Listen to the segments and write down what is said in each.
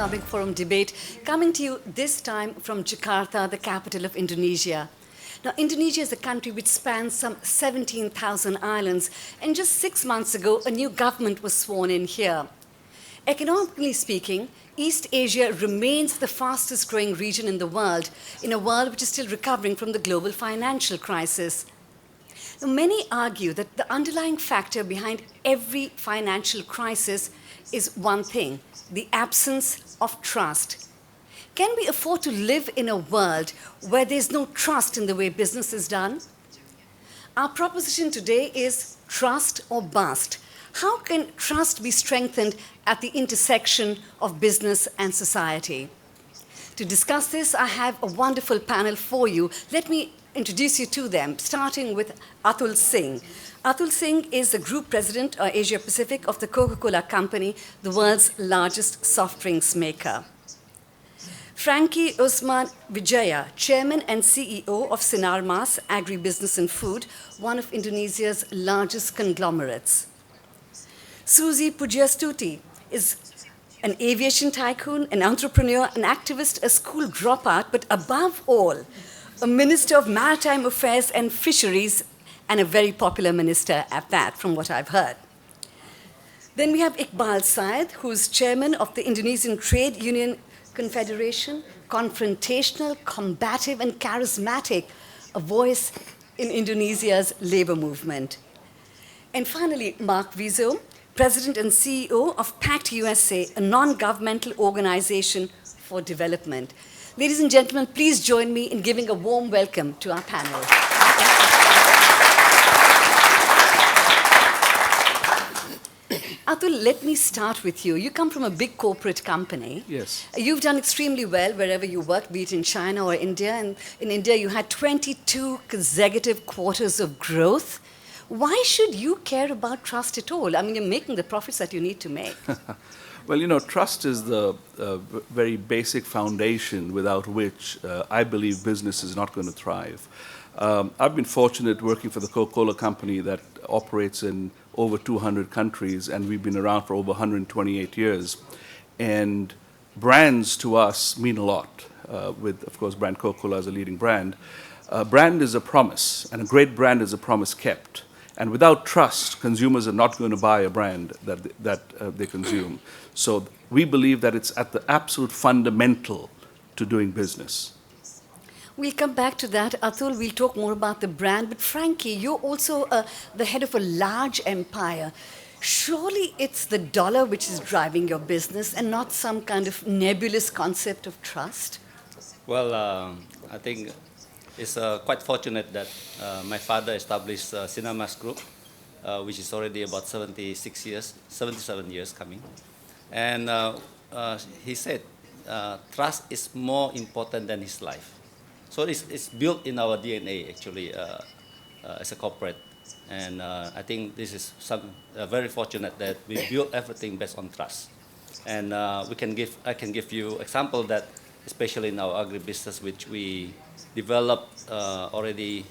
Economic Forum debate, coming to you this time from Jakarta, the capital of Indonesia. Now, Indonesia is a country which spans some 17,000 islands, and just 6 months ago, a new government was sworn in here. Economically speaking, East Asia remains the fastest growing region in the world, in a world which is still recovering from the global financial crisis. Now, many argue that the underlying factor behind every financial crisis is one thing: the absence of trust. Can we afford to live in a world where there's no trust in the way business is done? Our proposition today is trust or bust. How can trust be strengthened at the intersection of business and society? To discuss this, I have a wonderful panel for you. Let me introduce you to them, starting with Atul Singh. Atul Singh is the Group President, Asia Pacific, of the Coca-Cola Company, the world's largest soft drinks maker. Frankie Usman Wijaya, Chairman and CEO of Sinarmas Agribusiness and Food, one of Indonesia's largest conglomerates. Susi Pudjiastuti is an aviation tycoon, an entrepreneur, an activist, a school dropout, but above all, a Minister of Maritime Affairs and Fisheries, and a very popular minister at that, from what I've heard. Then we have Iqbal Syed, who's chairman of the Indonesian Trade Union Confederation, confrontational, combative, and charismatic, a voice in Indonesia's labor movement. And finally, Mark Vizo, President and CEO of PACT USA, a non-governmental organization for development. Ladies and gentlemen, please join me in giving a warm welcome to our panel. Atul, let me start with you. You come from a big corporate company. Yes. You've done extremely well wherever you work, be it in China or India. And in India, you had 22 consecutive quarters of growth. Why should you care about trust at all? I mean, you're making the profits that you need to make. Well, you know, trust is the very basic foundation without which I believe business is not going to thrive. I've been fortunate working for the Coca-Cola Company that operates in over 200 countries, and we've been around for over 128 years. And brands to us mean a lot, with, of course, brand Coca-Cola as a leading brand. Brand is a promise, and a great brand is a promise kept. And without trust, consumers are not going to buy a brand that they consume. So we believe that it's at the absolute fundamental to doing business. We'll come back to that, Atul. We'll talk more about the brand. But Frankie, you're also the head of a large empire. Surely it's the dollar which is driving your business and not some kind of nebulous concept of trust? Well, I think it's quite fortunate that my father established Sinarmas Group, which is already about 77 years coming. And he said, trust is more important than his life. So it's built in our DNA, actually, as a corporate. And I think this is very fortunate that we built everything based on trust. And I can give you example that, especially in our agribusiness, which we developed already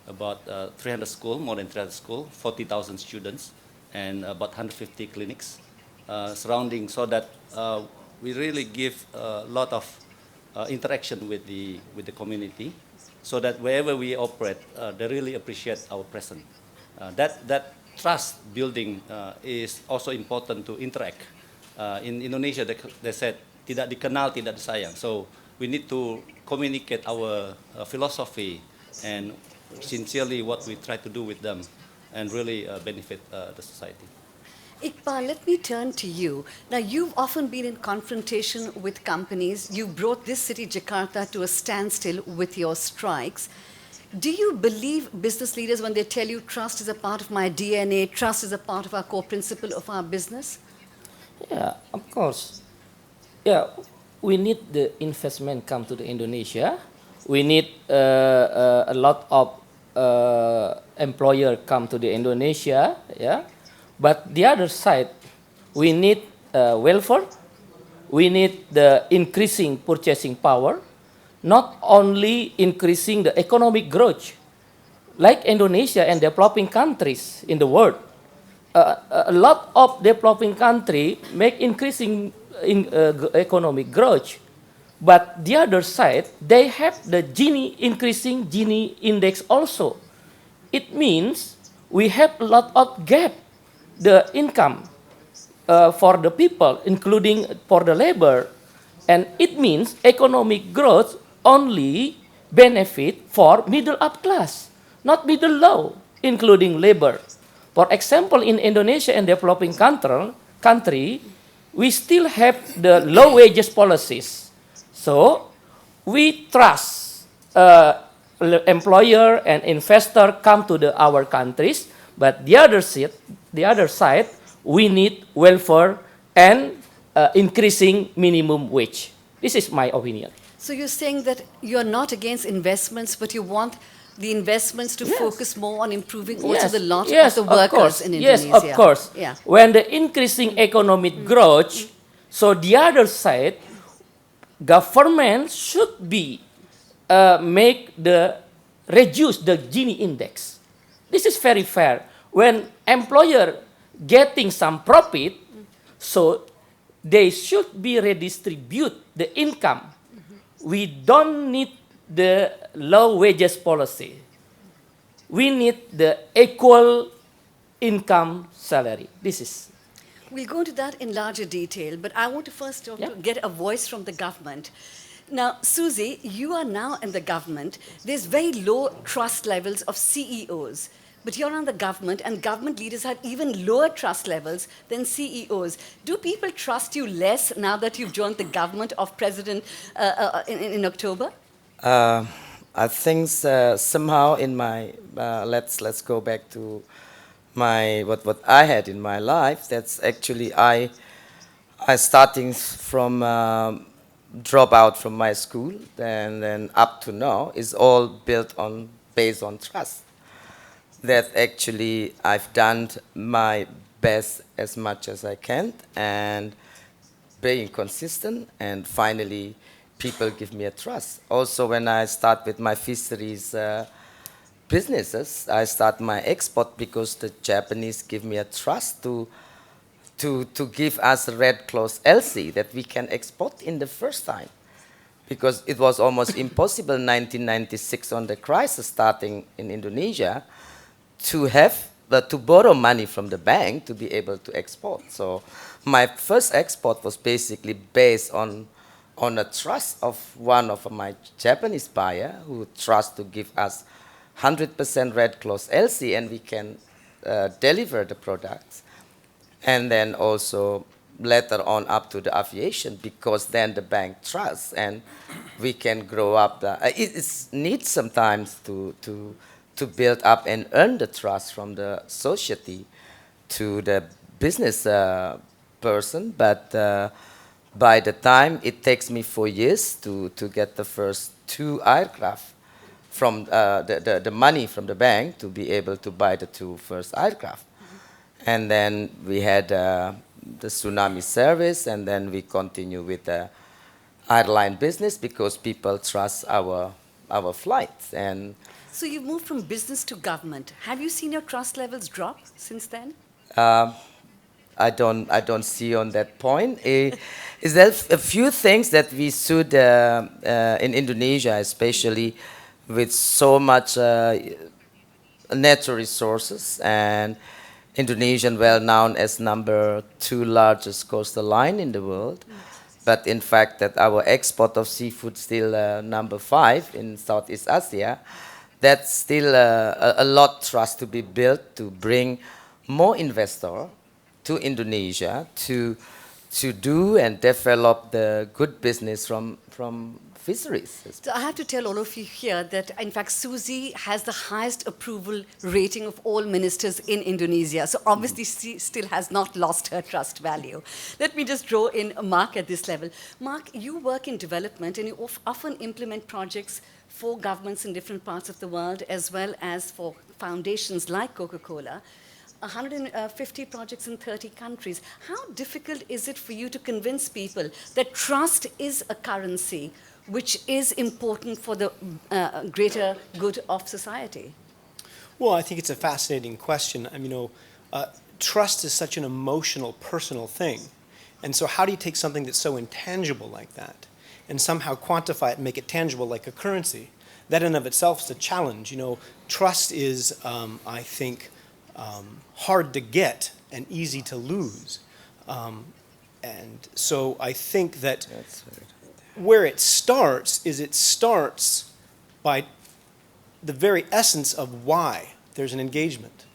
about 300 schools, more than 300 schools, 40,000 students, and about 150 clinics surrounding, so that we really give a lot of interaction with the community, so that wherever we operate, they really appreciate our presence. That trust building is also important to interact. In Indonesia, they said, tidak dikenal, tidak disayang. So we need to communicate our philosophy and sincerely what we try to do with them and really benefit the society. Iqbal, let me turn to you. Now, you've often been in confrontation with companies. You brought this city, Jakarta, to a standstill with your strikes. Do you believe business leaders when they tell you trust is a part of my DNA, trust is a part of our core principle of our business? Yeah, of course. Yeah, we need the investment come to the Indonesia. We need a lot of employer come to the Indonesia. Yeah. But the other side, we need welfare, we need the increasing purchasing power, not only increasing the economic growth, like Indonesia and developing countries in the world. A lot of developing countries make increasing economic growth. But the other side, they have the Gini increasing Gini index also. It means we have a lot of gap, the income for the people, including for the labor. And it means economic growth only benefit for middle up class, not middle low, including labor. For example, in Indonesia and developing country, we still have the low wages policies. So we trust employer and investor come to our countries, but the other side, we need welfare and increasing minimum wage. This is my opinion. So you're saying that you're not against investments, but you want the investments to focus more on improving also the lot of the workers in Indonesia. Yes, of course. Yeah. When the increasing economic growth, so the other side, government should be reduce the Gini index. This is very fair. When employer getting some profit, so they should be redistribute the income. We don't need the low wages policy. We need the equal income salary. This is. We'll go into that in larger detail, but I want to first get a voice from the government. Now, Susi, you are now in the government. There's very low trust levels of CEOs, but you're on the government, and government leaders have even lower trust levels than CEOs. Do people trust you less now that you've joined the government of President in October? I think somehow in my let's go back to my what I had in my life. That's actually I starting from drop out from my school and then up to now is all based on trust. That actually I've done my best as much as I can and being consistent, and finally people give me a trust. Also, when I start with my fisheries businesses, I start my export because the Japanese give me a trust to give us a red close LC that we can export in the first time. Because it was almost impossible in 1996 on the crisis starting in Indonesia to borrow money from the bank to be able to export. So my first export was basically based on a trust of one of my Japanese buyer who trust to give us 100% red close LC and we can deliver the products. And then also later on up to the aviation, because then the bank trusts and we can grow up. It needs sometimes to build up and earn the trust from the society to the business person, but by the time it takes me 4 years to get the first 2 aircraft from the money from the bank to be able to buy the 2 first aircraft. And then we had the tsunami service, and then we continue with the airline business because people trust our flights. And so you've moved from business to government. Have you seen your trust levels drop since then? I don't see on that point. Is there a few things that we should in Indonesia, especially with so much natural resources, and Indonesian well known as number 2 largest coastal line in the world, but in fact that our export of seafood still number 5 in Southeast Asia. That's still a lot trust to be built to bring more investor to Indonesia to do and develop the good business from fisheries. So I have to tell all of you here that, in fact, Susi has the highest approval rating of all ministers in Indonesia. So obviously, she still has not lost her trust value. Let me just draw in Mark at this level. Mark, you work in development and you often implement projects for governments in different parts of the world, as well as for foundations like Coca-Cola. 150 projects in 30 countries. How difficult is it for you to convince people that trust is a currency which is important for the greater good of society? Well, I think it's a fascinating question. Trust is such an emotional, personal thing. And so how do you take something that's so intangible like that and somehow quantify it and make it tangible like a currency? That in and of itself is a challenge. You know, trust is, I think, hard to get and easy to lose. And so I think that where it starts is it starts by the very essence of why there's an engagement.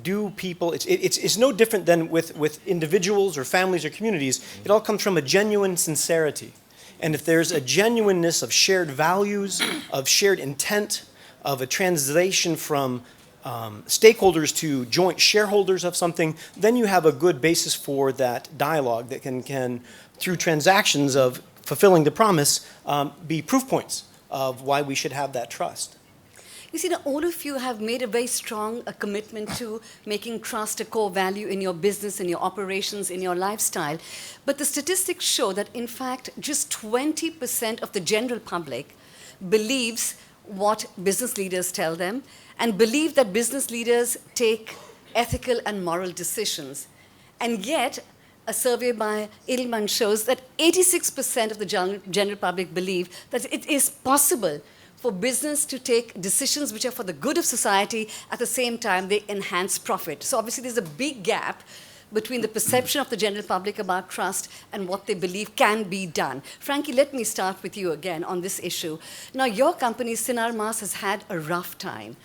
Do people, it's no different than with individuals or families or communities. It all comes from a genuine sincerity. And if there's a genuineness of shared values, of shared intent, of a translation from stakeholders to joint shareholders of something, then you have a good basis for that dialogue that can through transactions of fulfilling the promise, be proof points of why we should have that trust. You see, now all of you have made a very strong commitment to making trust a core value in your business, in your operations, in your lifestyle. But the statistics show that, in fact, just 20% of the general public believes what business leaders tell them and believe that business leaders take ethical and moral decisions. And yet, a survey by Edelman shows that 86% of the general public believe that it is possible for business to take decisions which are for the good of society, at the same time they enhance profit. So obviously there's a big gap between the perception of the general public about trust and what they believe can be done. Frankie, let me start with you again on this issue. Now, your company, Sinar Mas, has had a rough time.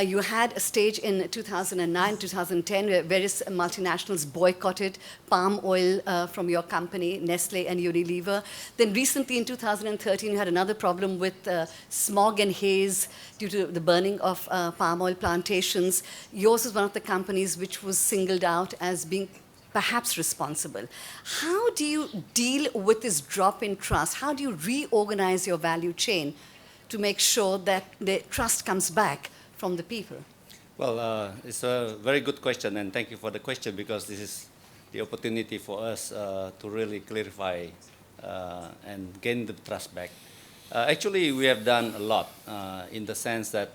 You had a stage in 2009, 2010, where various multinationals boycotted palm oil from your company, Nestle and Unilever. Then recently in 2013, you had another problem with smog and haze due to the burning of palm oil plantations. Yours was one of the companies which was singled out as being perhaps responsible. How do you deal with this drop in trust? How do you reorganize your value chain to make sure that the trust comes back from the people? Well, it's a very good question, and thank you for the question, because this is the opportunity for us to really clarify and gain the trust back. Actually, we have done a lot in the sense that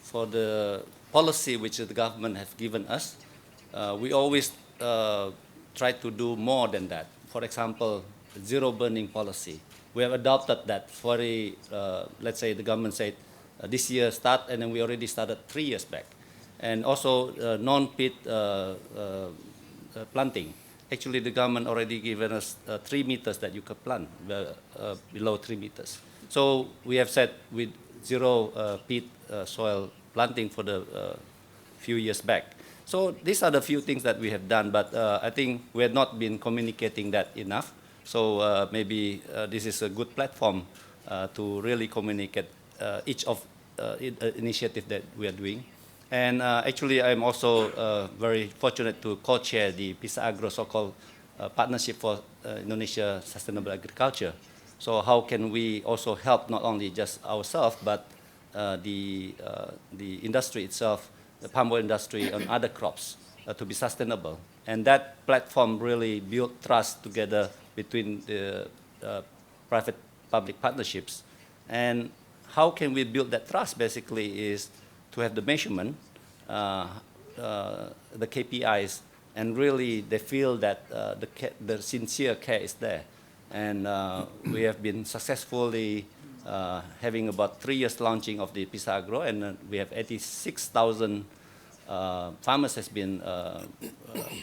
for the policy which the government has given us, we always try to do more than that. For example, zero burning policy. We have adopted that for let's say the government said, this year start, and then we already started 3 years back. And also non-pit planting. Actually, the government already given us 3 meters that you could plant below 3 meters. So we have said with zero pit soil planting for the few years back. So these are the few things that we have done, but I think we have not been communicating that enough. So maybe this is a good platform to really communicate each of initiative that we are doing. And actually, I'm also very fortunate to co-chair the PISA Agro so-called Partnership for Indonesia Sustainable Agriculture. So how can we also help not only just ourselves, but the industry itself, the palm oil industry, and other crops to be sustainable. And that platform really built trust together between the private-public partnerships. And how can we build that trust, basically, is to have the measurement, the KPIs, and really they feel that the sincere care is there. And we have been successfully having about 3 years launching of the PISA Agro, and we have 86,000 farmers has been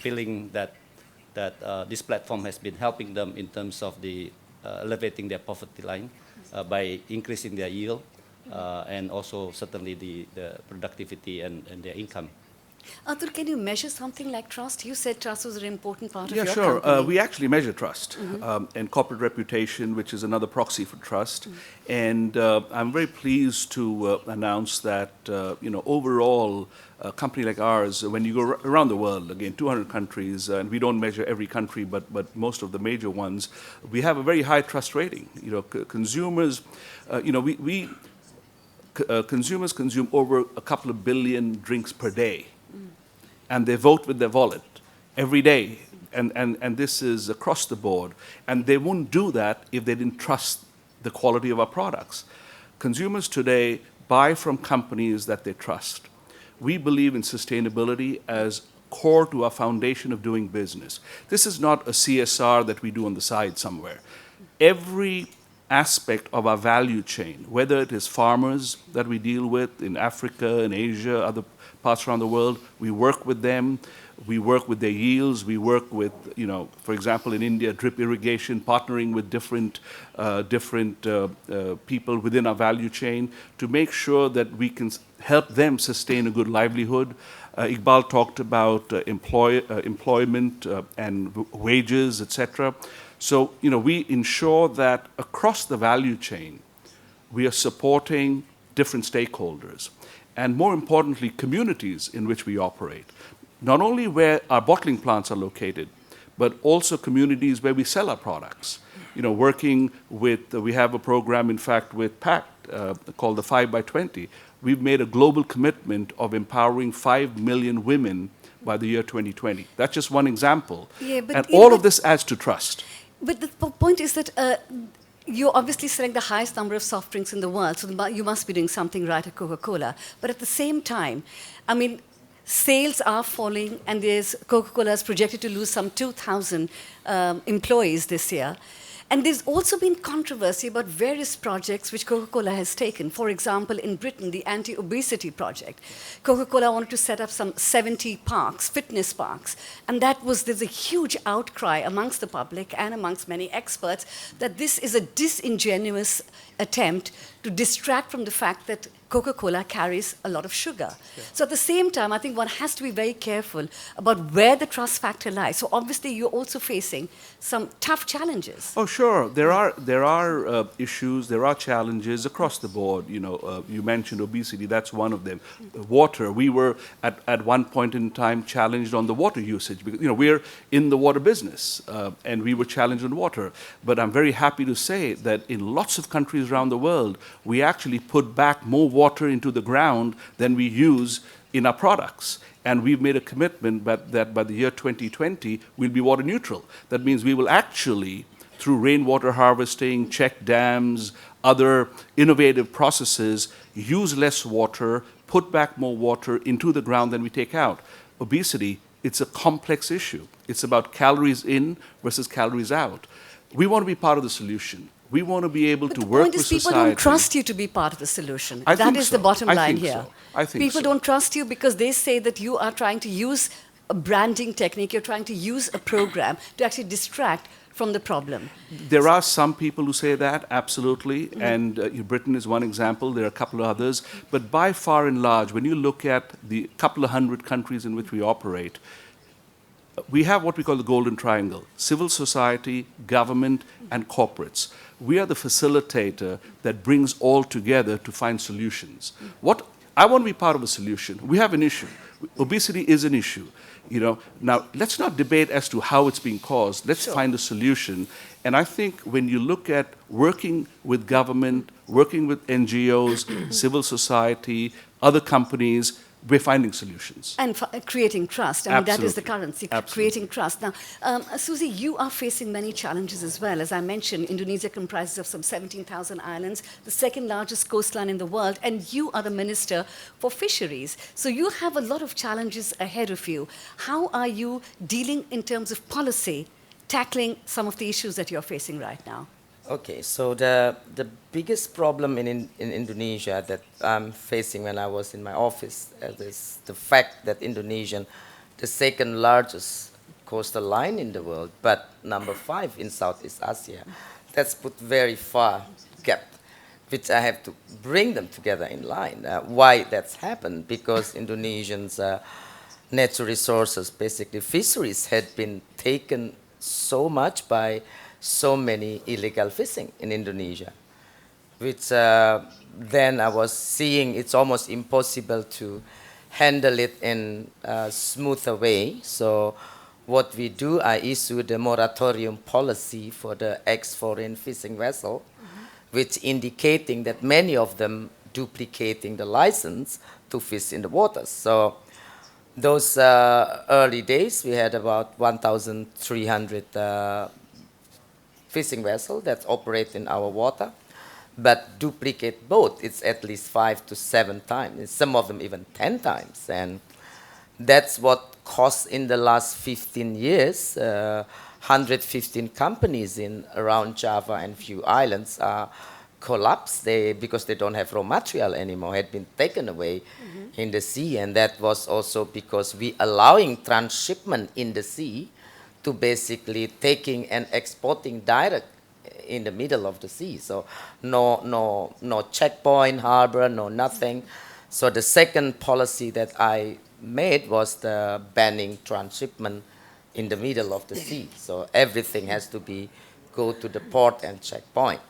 feeling that this platform has been helping them in terms of the elevating their poverty line by increasing their yield and also certainly the productivity and their income. Atul, can you measure something like trust? You said trust was an important part of Yeah, your sure. company. We actually measure trust and corporate reputation, which is another proxy for trust. And I'm very pleased to announce that, overall, a company like ours, when you go around the world, again, 200 countries, and we don't measure every country, but most of the major ones, we have a very high trust rating. Consumers, consumers consume over a couple of billion drinks per day. And they vote with their wallet every day. And this is across the board. And they wouldn't do that if they didn't trust the quality of our products. Consumers today buy from companies that they trust. We believe in sustainability as core to our foundation of doing business. This is not a CSR that we do on the side somewhere. Every aspect of our value chain, whether it is farmers that we deal with in Africa, in Asia, other parts around the world, we work with them. We work with their yields. We work with, for example, in India, drip irrigation, partnering with different people within our value chain to make sure that we can help them sustain a good livelihood. Iqbal talked about employment and wages, etc. So, we ensure that across the value chain, we are supporting different stakeholders, and more importantly, communities in which we operate. Not only where our bottling plants are located, but also communities where we sell our products. Working with, we have a program, in fact, with PACT called the 5x20. We've made a global commitment of empowering 5 million women by the year 2020. That's just one example. Yeah, but and all of this adds to trust. But the point is that you're obviously selling the highest number of soft drinks in the world, so you must be doing something right at Coca-Cola. But at the same time, sales are falling, and Coca-Cola is projected to lose some 2,000 employees this year. And there's also been controversy about various projects which Coca-Cola has taken. For example, in Britain, the anti-obesity project. Coca-Cola wanted to set up some 70 parks, fitness parks. And there's a huge outcry amongst the public and amongst many experts that this is a disingenuous attempt to distract from the fact that Coca-Cola carries a lot of sugar. Yeah. So at the same time, I think one has to be very careful about where the trust factor lies. So obviously, you're also facing some tough challenges. Oh, sure. There are issues, there are challenges across the board. You mentioned obesity, that's one of them. Water, we were at one point in time challenged on the water usage. Because, we're in the water business, and we were challenged on water. But I'm very happy to say that in lots of countries around the world, we actually put back more water into the ground than we use in our products. And we've made a commitment that by the year 2020, we'll be water neutral. That means we will actually, through rainwater harvesting, check dams, other innovative processes, use less water, put back more water into the ground than we take out. Obesity, it's a complex issue. It's about calories in versus calories out. We want to be part of the solution. We want to be able to work with society. People don't trust you to be part of the solution. That is the bottom line here. I think people don't trust you because they say that you are trying to use a branding technique, you're trying to use a program to actually distract from the problem. There are some people who say that, absolutely, and Britain is one example. There are a couple of others. But by far and large, when you look at the couple of hundred countries in which we operate, we have what we call the golden triangle: civil society, government, and corporates. We are the facilitator that brings all together to find solutions. I want to be part of a solution. We have an issue. Obesity is an issue. Now, let's not debate as to how it's being caused. Let's find a solution. And I think when you look at working with government, working with NGOs, civil society, other companies, we're finding solutions. And creating trust. I mean, that is the currency, Absolutely. creating trust. Now, Susi, you are facing many challenges as well. As I mentioned, Indonesia comprises of some 17,000 islands, the second largest coastline in the world, and you are the Minister for Fisheries. So you have a lot of challenges ahead of you. How are you dealing in terms of policy, tackling some of the issues that you're facing right now? Okay, so the biggest problem in Indonesia that I'm facing when I was in my office is the fact that Indonesia, the second largest coastal line in the world, but number 5 in Southeast Asia, that's put very far gap, which I have to bring them together in line. Why that's happened? Because Indonesians' natural resources, basically fisheries, had been taken so much by so many illegal fishing in Indonesia, which then I was seeing it's almost impossible to handle it in a smoother way. So what we do, I issue the moratorium policy for the ex-foreign fishing vessel, which indicating that many of them duplicating the license to fish in the waters. So those early days, we had about 1,300 fishing vessel that operate in our water, but duplicate boat, it's at least 5 to 7 times, and some of them even 10 times. And that's what caused in the last 15 years, 115 companies in around Java and few islands are collapsed because they don't have raw material anymore, had been taken away in the sea. And that was also because we allowing transshipment in the sea to basically taking and exporting direct in the middle of the sea. So no checkpoint, harbor, no nothing. So the second policy that I made was the banning transshipment in the middle of the sea. So everything has to be go to the port and checkpoint.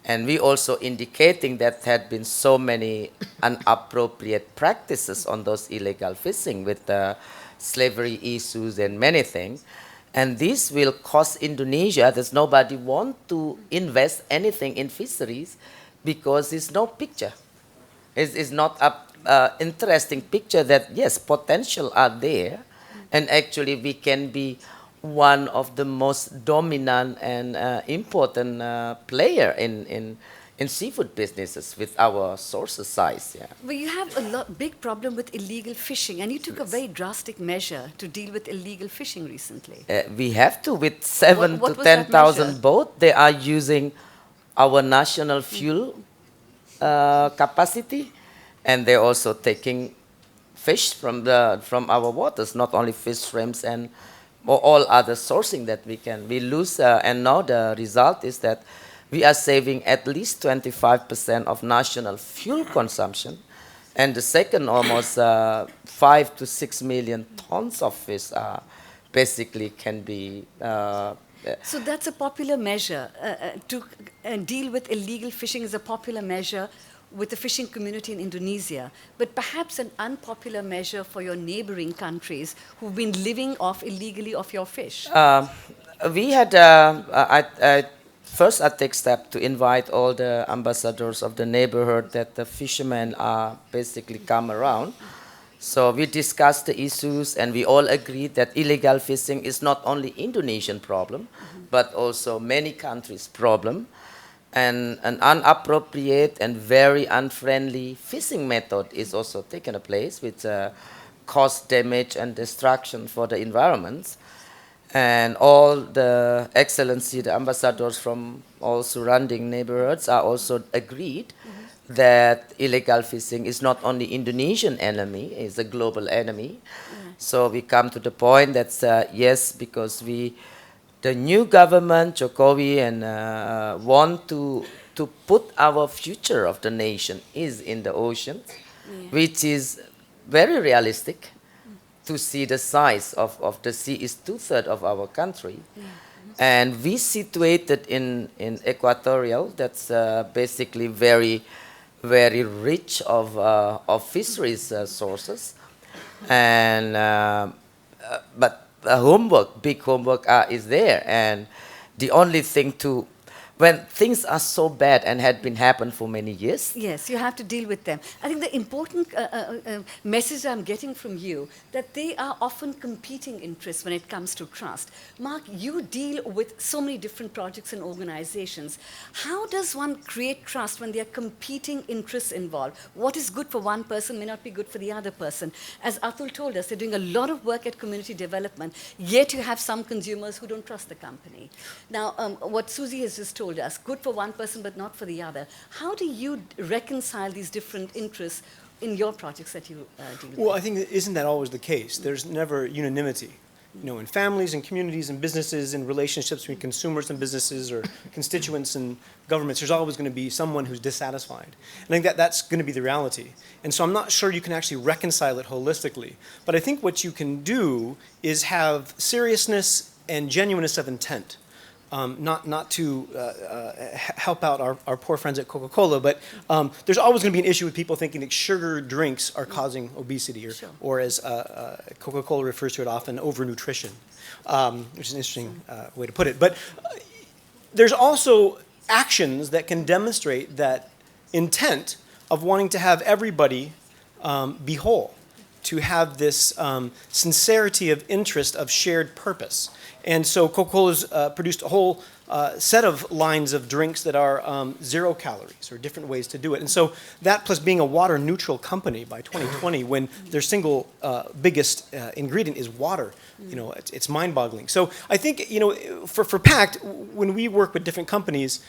And we also indicating that there had been so many inappropriate practices on those illegal fishing with slavery issues and many things. And this will cost Indonesia that nobody want to invest anything in fisheries because there's no picture. It's not a interesting picture that, yes, potential are there. And actually we can be one of the most dominant and important player in seafood businesses with our sources size. Yeah. Well, you have a big problem with illegal fishing, and you took a very drastic measure to deal with illegal fishing recently. We have to, with 7 What to was that 10,000 measure? boats, they are using our national fuel capacity, and they're also taking fish from our waters, not only fish, shrimps, and all other sourcing that we lose. And now the result is that we are saving at least 25% of national fuel consumption, and the second almost 5 to 6 million tons of fish basically can be. So that's a popular measure. To deal with illegal fishing is a popular measure with the fishing community in Indonesia, but perhaps an unpopular measure for your neighboring countries who've been living illegally off your fish. We had, first I take step to invite all the ambassadors of the neighborhood that the fishermen are basically come around. So we discussed the issues and we all agreed that illegal fishing is not only Indonesian problem, but also many countries' problem. And an inappropriate and very unfriendly fishing method is also taking place, which cause damage and destruction for the environment. And all the excellency, the ambassadors from all surrounding neighborhoods are also agreed that illegal fishing is not only Indonesian enemy, it's a global enemy. So we come to the point that yes, because the new government, Jokowi, and want to put our future of the nation is in the ocean, which is very realistic. To see the size of the sea is 2/3 of our country, and we situated in equatorial. That's basically very rich of fisheries sources, and but big homework is there, and the only thing when things are so bad and had been happened for many years. Yes, you have to deal with them. I think the important message I'm getting from you, that they are often competing interests when it comes to trust. Mark, you deal with so many different projects and organizations. How does one create trust when there are competing interests involved? What is good for one person may not be good for the other person. As Atul told us, they're doing a lot of work at community development, yet you have some consumers who don't trust the company. Now, what Susie has just told us, good for one person but not for the other. How do you reconcile these different interests in your projects that you deal with? Well, I think isn't that always the case? There's never unanimity. In families and communities and businesses and relationships between consumers and businesses or constituents and governments, there's always going to be someone who's dissatisfied. And I think that's going to be the reality. And so I'm not sure you can actually reconcile it holistically. But I think what you can do is have seriousness and genuineness of intent. Not to help out our poor friends at Coca-Cola, but there's always going to be an issue with people thinking that sugar drinks are causing obesity, or as Coca-Cola refers to it often, overnutrition, which is an interesting way to put it. But there's also actions that can demonstrate that intent of wanting to have everybody be whole. to have this sincerity of interest of shared purpose. And so Coca-Cola's produced a whole set of lines of drinks that are 0 calories or different ways to do it. And so that plus being a water neutral company by 2020 when their single biggest ingredient is water, it's mind-boggling. So I think, for PACT, when we work with different companies,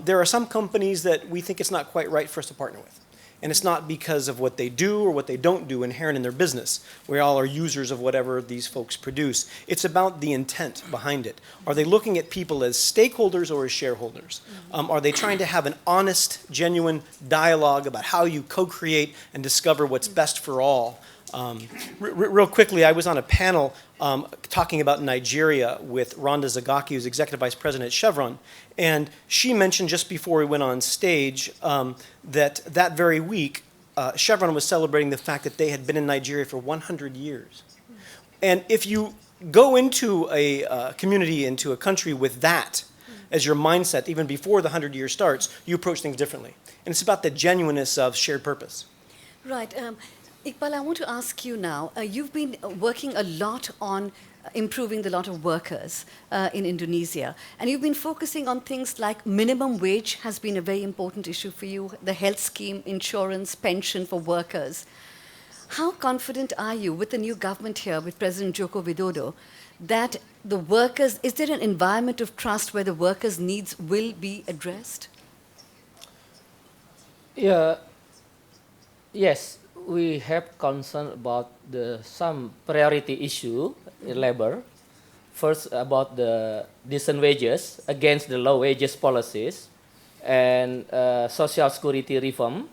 there are some companies that we think it's not quite right for us to partner with. And it's not because of what they do or what they don't do inherent in their business. We all are users of whatever these folks produce. It's about the intent behind it. Are they looking at people as stakeholders or as shareholders? Are they trying to have an honest, genuine dialogue about how you co-create and discover what's best for all? Real quickly, I was on a panel talking about Nigeria with Rhonda Zagaki, who's Executive Vice President at Chevron, and she mentioned just before we went on stage that very week, Chevron was celebrating the fact that they had been in Nigeria for 100 years. And if you go into a community, into a country with that as your mindset, even before the 100 years starts, you approach things differently. And it's about the genuineness of shared purpose. Right. Iqbal, I want to ask you now, you've been working a lot on improving the lot of workers in Indonesia, and you've been focusing on things like minimum wage has been a very important issue for you, the health scheme, insurance, pension for workers. How confident are you with the new government here, with President Joko Widodo, that the workers, is there an environment of trust where the workers' needs will be addressed? Yeah. Yes. We have concern about some priority issue in labor. First, about the decent wages against the low wages policies, and social security reform,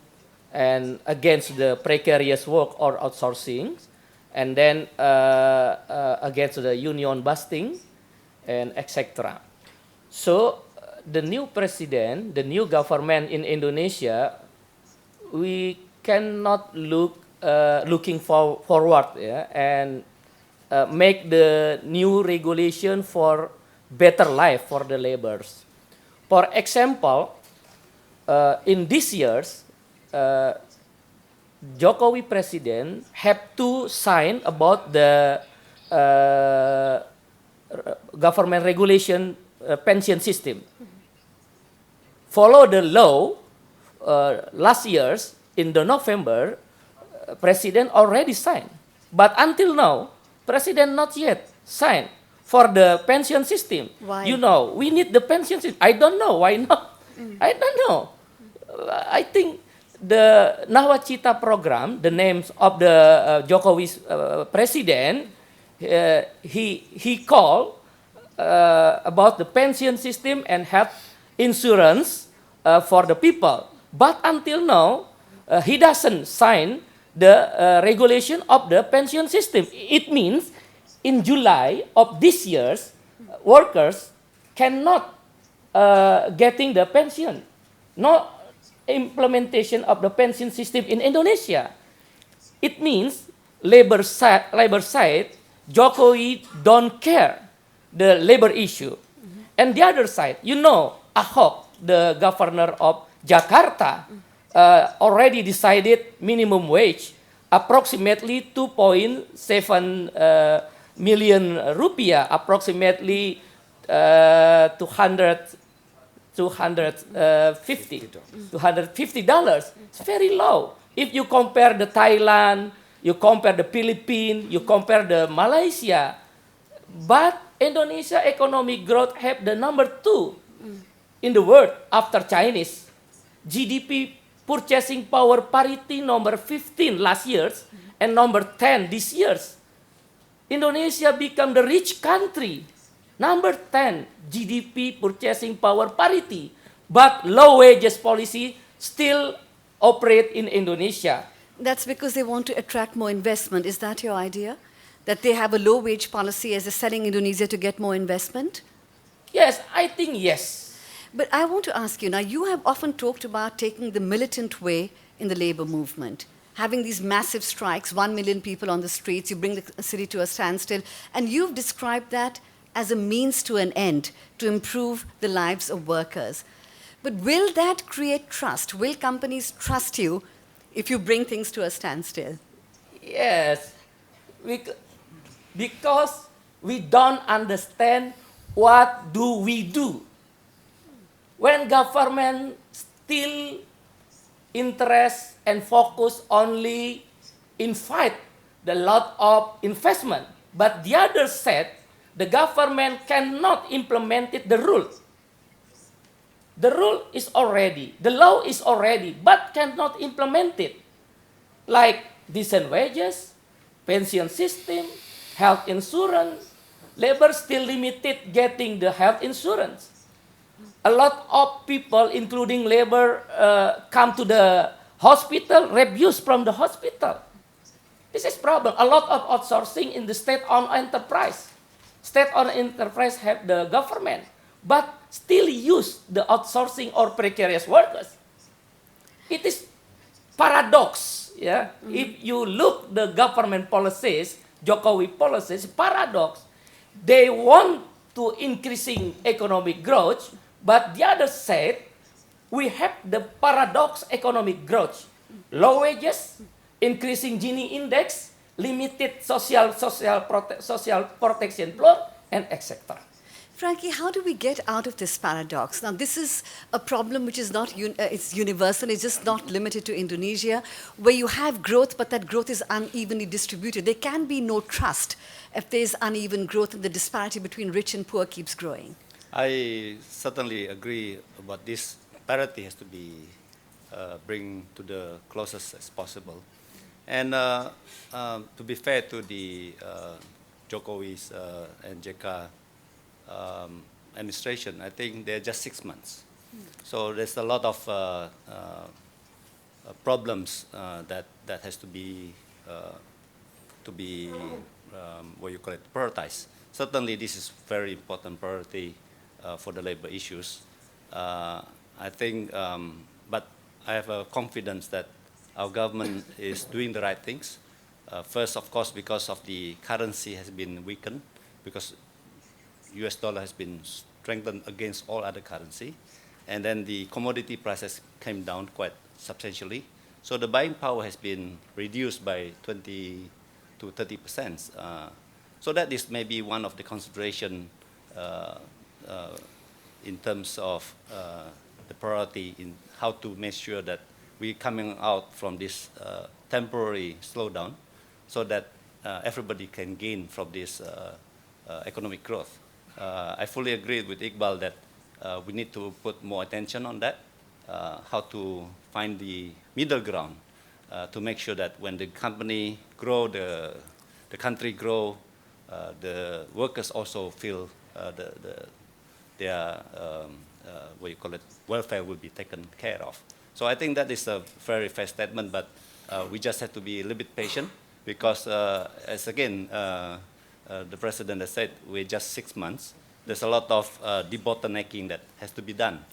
and against the precarious work or outsourcing, and then against the union busting, and etc. So the new president, the new government in Indonesia, we cannot looking forward, and make the new regulation for better life for the laborers. For example, in these years, Jokowi president have to sign about the government regulation pension system. Follow the law last year's. In the November, President already signed. But until now, President not yet signed for the pension system. Why? We need the pension system. I don't know. Why not? I don't know. I think the Nawacita program, the names of the Jokowi's president, he called about the pension system and health insurance for the people. But until now, he doesn't sign the regulation of the pension system. It means in July of this year, workers cannot getting the pension. No implementation of the pension system in Indonesia. It means labor side, Jokowi don't care the labor issue. And the other side, Ahok, the governor of Jakarta, already decided minimum wage, approximately 2.7 million rupiah, approximately $250. It's very low. If you compare the Thailand, you compare the Philippines, you compare the Malaysia, but Indonesia economic growth have the number 2 in the world after Chinese. GDP purchasing power parity number 15 last year and number 10 this year. Indonesia become the rich country. Number 10 GDP purchasing power parity. But low wages policy still operate in Indonesia. That's because they want to attract more investment. Is that your idea? That they have a low wage policy as they're selling Indonesia to get more investment? Yes, I think yes. But I want to ask you, now you have often talked about taking the militant way in the labor movement, having these massive strikes, 1 million people on the streets, you bring the city to a standstill, and you've described that as a means to an end to improve the lives of workers. But will that create trust? Will companies trust you if you bring things to a standstill? Yes, because we don't understand what do we do. When government still interest and focus only invite the lot of investment, but the other side, the government cannot implement it, the rule. The rule is already, the law is already, but cannot implement it. Like decent wages, pension system, health insurance, labor still limited getting the health insurance. A lot of people, including labor, come to the hospital, refuse from the hospital. This is problem. A lot of outsourcing in the state-owned enterprise. State-owned enterprise have the government, but still use the outsourcing or precarious workers. It is paradox. Yeah? If you look the government policies, Jokowi policies, paradox. They want to increasing economic growth, but the other side, we have the paradox economic growth. Low wages, increasing Gini index, limited social protection floor, and etc. Frankie, how do we get out of this paradox? Now, this is a problem which is not, it's universal, it's just not limited to Indonesia, where you have growth, but that growth is unevenly distributed. There can be no trust if there's uneven growth and the disparity between rich and poor keeps growing. I certainly agree about this. Parity has to be bring to the closest as possible. And to be fair to the Jokowi's and JK administration, I think they're just 6 months. So there's a lot of problems that has to be what you call it, prioritized. Certainly, this is very important priority for the labor issues. I think, but I have a confidence that our government is doing the right things. First, of course, because of the currency has been weakened, because US dollar has been strengthened against all other currency. And then the commodity prices came down quite substantially. So the buying power has been reduced by 20 to 30%. So that is maybe one of the consideration in terms of the priority in how to make sure that we're coming out from this temporary slowdown so that everybody can gain from this economic growth. I fully agree with Iqbal that we need to put more attention on that, how to find the middle ground to make sure that when the company grow, the country grow, the workers also feel their what you call it, welfare will be taken care of. So I think that is a very fair statement, but we just have to be a little bit patient because, as again, the president has said, we're just 6 months. There's a lot of debottlenecking that has to be done.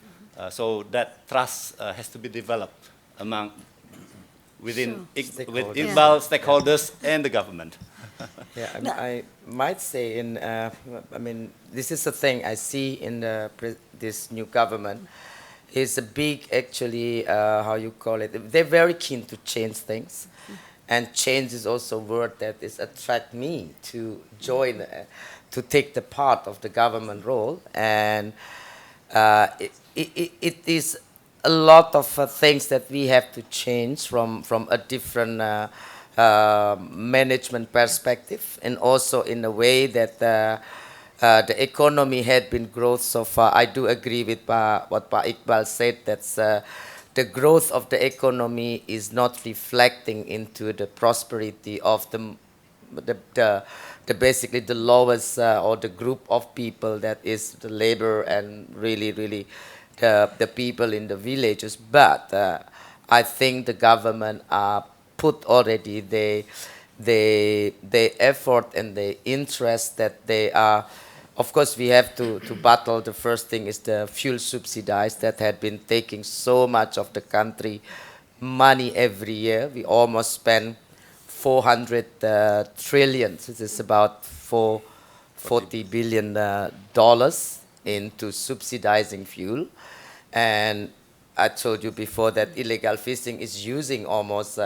So that trust has to be developed within Iqbal, stakeholders, and the government. Yeah, I might say I mean, this is the thing I see in this new government. Is a big, actually, how you call it, they're very keen to change things. And change is also a word that is attract me to join, to take the part of the government role. And it is a lot of things that we have to change from a different management perspective, and also in a way that the economy had been growth so far. I do agree with what Pa Iqbal said, that's the growth of the economy is not reflecting into the prosperity of the basically the lowest or the group of people, that is the labor and really the people in the villages. But I think the government put already the effort and the interest that they are. Of course, we have to battle. The first thing is the fuel subsidies that had been taking so much of the country money every year. We almost spend 400 trillion. This is about $40 billion into subsidizing fuel. And I told you before that illegal fishing is using almost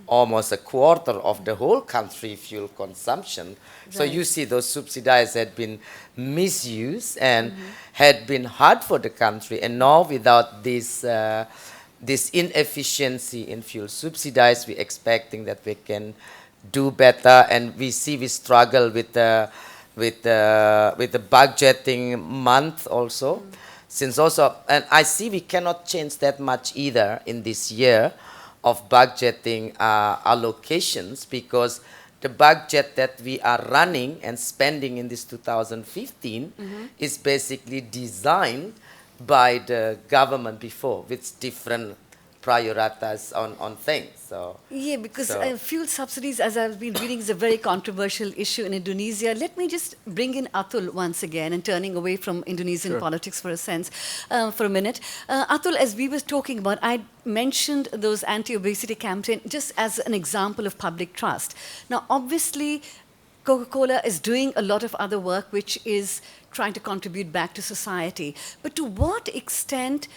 almost a quarter of the whole country fuel consumption. So you see those subsidies had been misused and had been hard for the country. And now without this inefficiency in fuel subsidies, we're expecting that we can do better. And we see we struggle with the budgeting month also. Since also, and I see we cannot change that much either in this year of budgeting allocations, because the budget that we are running and spending in this 2015 is basically designed by the government before with different priorities on things. So Yeah, because fuel subsidies, as I've been reading, is a very controversial issue in Indonesia. Let me just bring in Atul once again, and turning away from Indonesian politics for a minute. Atul, as we were talking about, I mentioned those anti-obesity campaign just as an example of public trust. Now, obviously, Coca-Cola is doing a lot of other work which is trying to contribute back to society. But to what extent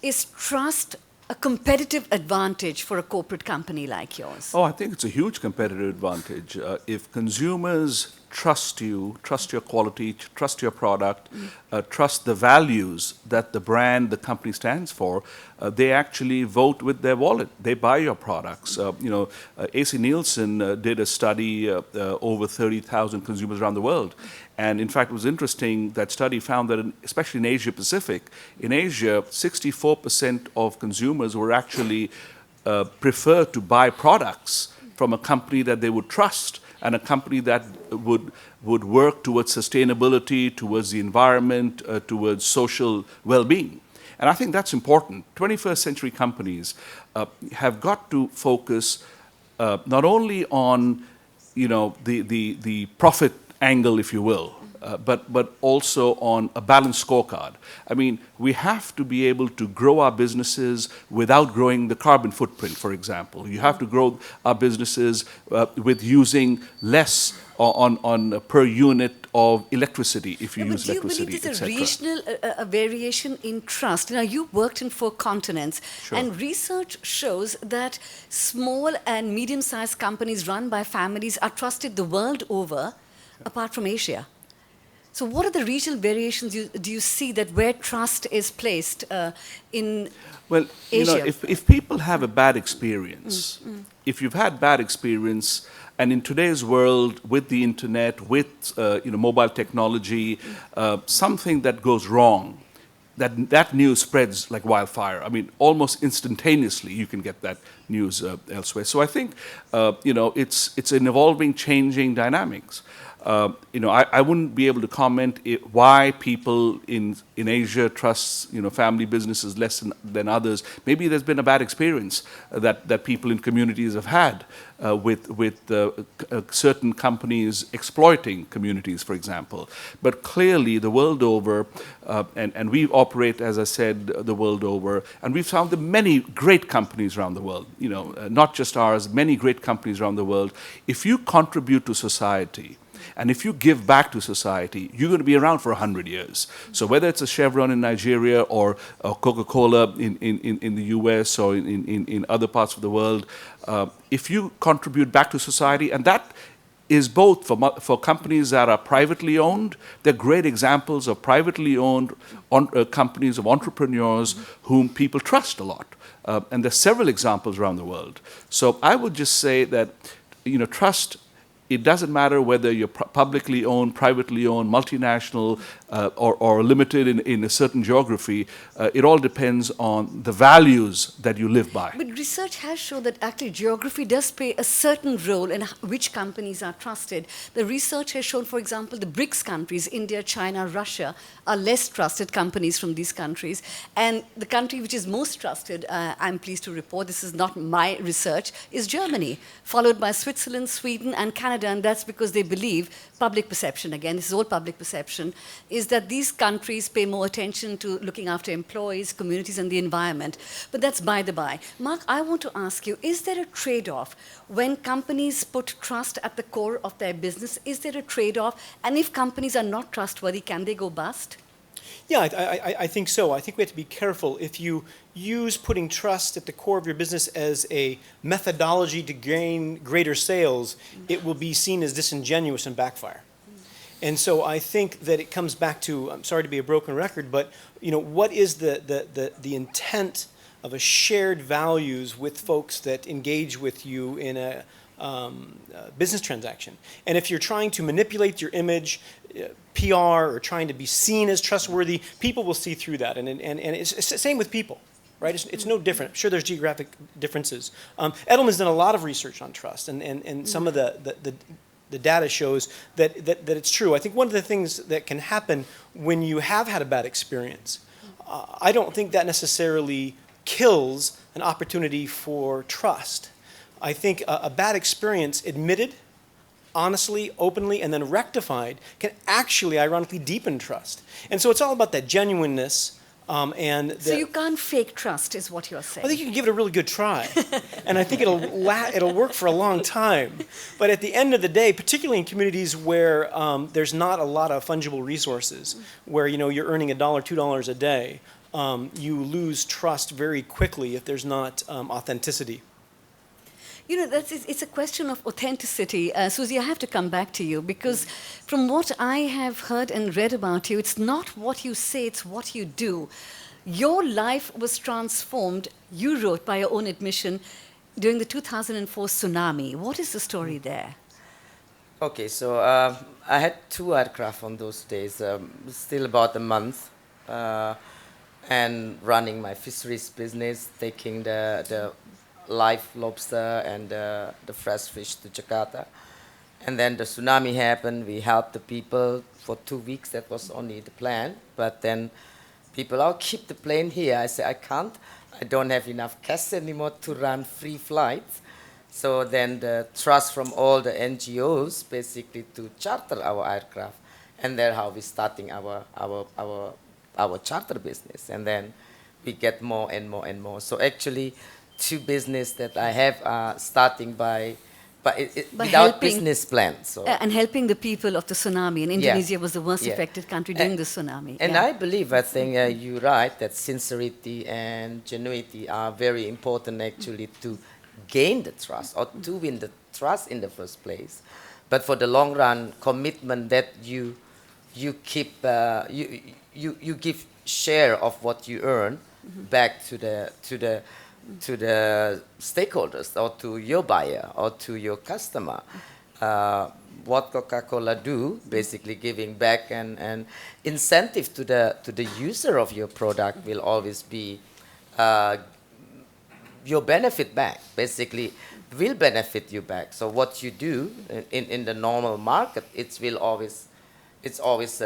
is trust a competitive advantage for a corporate company like yours? Oh, I think it's a huge competitive advantage. If consumers trust you, trust your quality, trust your product, trust the values that the brand, the company stands for, they actually vote with their wallet. They buy your products. AC Nielsen did a study over 30,000 consumers around the world. And in fact, it was interesting, that study found that, especially in Asia Pacific, in Asia, 64% of consumers were actually prefer to buy products from a company that they would trust, and a company that would work towards sustainability, towards the environment, towards social well-being. And I think that's important. 21st century companies have got to focus not only on the profit angle, if you will, but also on a balanced scorecard. I mean, we have to be able to grow our businesses without growing the carbon footprint, for example. You have to grow our businesses with using less on per unit of electricity, if you use electricity, but do you believe there's a regional variation in trust? Now, you worked in 4 continents, and research shows that small and medium-sized companies run by families are trusted the world over, apart from Asia. So what are the regional variations do you see that where trust is placed in Asia? If people have a bad experience, if you've had bad experience, and in today's world, with the internet, with mobile technology, something that goes wrong, that news spreads like wildfire. I mean, almost instantaneously you can get that news elsewhere. So I think it's an evolving, changing dynamics. I wouldn't be able to comment why people in Asia trust family businesses less than others. Maybe there's been a bad experience that people in communities have had with certain companies exploiting communities, for example. But clearly, the world over, and we operate, as I said, the world over, and we've found that many great companies around the world, not just ours, many great companies around the world. If you contribute to society, and if you give back to society, you're going to be around for 100 years. So whether it's a Chevron in Nigeria or Coca-Cola in the US or in other parts of the world, if you contribute back to society, and that is both for companies that are privately owned, they're great examples of privately owned companies, of entrepreneurs whom people trust a lot. And there's several examples around the world. So I would just say that, trust, it doesn't matter whether you're publicly owned, privately owned, multinational, or limited in a certain geography. It all depends on the values that you live by. But research has shown that actually geography does play a certain role in which companies are trusted. The research has shown, for example, the BRICS countries, India, China, Russia, are less trusted companies from these countries. And the country which is most trusted, I'm pleased to report, this is not my research, is Germany, followed by Switzerland, Sweden, and Canada. And that's because they believe public perception, again, this is all public perception, is that these countries pay more attention to looking after employees, communities, and the environment. But that's by the by. Mark, I want to ask you, is there a trade-off when companies put trust at the core of their business? Is there a trade-off? And if companies are not trustworthy, can they go bust? Yeah, I think so. I think we have to be careful. If you use putting trust at the core of your business as a methodology to gain greater sales, it will be seen as disingenuous and backfire. And so I think that it comes back to, I'm sorry to be a broken record, but what is the intent of a shared values with folks that engage with you in a business transaction? And if you're trying to manipulate your image, PR, or trying to be seen as trustworthy, people will see through that. And it's the same with people, right? It's no different. I'm sure there's geographic differences. Edelman's done a lot of research on trust, and some of the data shows that it's true. I think one of the things that can happen when you have had a bad experience, I don't think that necessarily kills an opportunity for trust. I think a bad experience admitted, honestly, openly, and then rectified can actually, ironically, deepen trust. And so it's all about that genuineness. So you can't fake trust, is what you're saying. I think you can give it a really good try, and I think it'll work for a long time. But at the end of the day, particularly in communities where there's not a lot of fungible resources, where you're earning $1, $2 a day, you lose trust very quickly if there's not authenticity. It's a question of authenticity. Susie, I have to come back to you because from what I have heard and read about you, it's not what you say, it's what you do. Your life was transformed, you wrote by your own admission, during the 2004 tsunami. What is the story there? Okay, so I had 2 aircraft on those days, still about a month, and running my fisheries business, taking the live lobster and the fresh fish to Jakarta. And then the tsunami happened. We helped the people for 2 weeks. That was only the plan. But then people, keep the plane here. I said, I can't. I don't have enough cash anymore to run free flights. So then the trust from all the NGOs basically to charter our aircraft. And that's how we're starting our charter business. And then we get more and more and more. So actually, 2 business that I have are starting by without helping, business plan. So and helping the people of the tsunami. And Indonesia was the worst affected country during the tsunami. And I think you're right, that sincerity and genuinity are very important actually to gain the trust or to win the trust in the first place. But for the long run, commitment that you keep, you give share of what you earn back to the stakeholders or to your buyer or to your customer. What Coca-Cola do, basically giving back and incentive to the user of your product will always be your benefit back. Basically, will benefit you back. So what you do in the normal market, it's always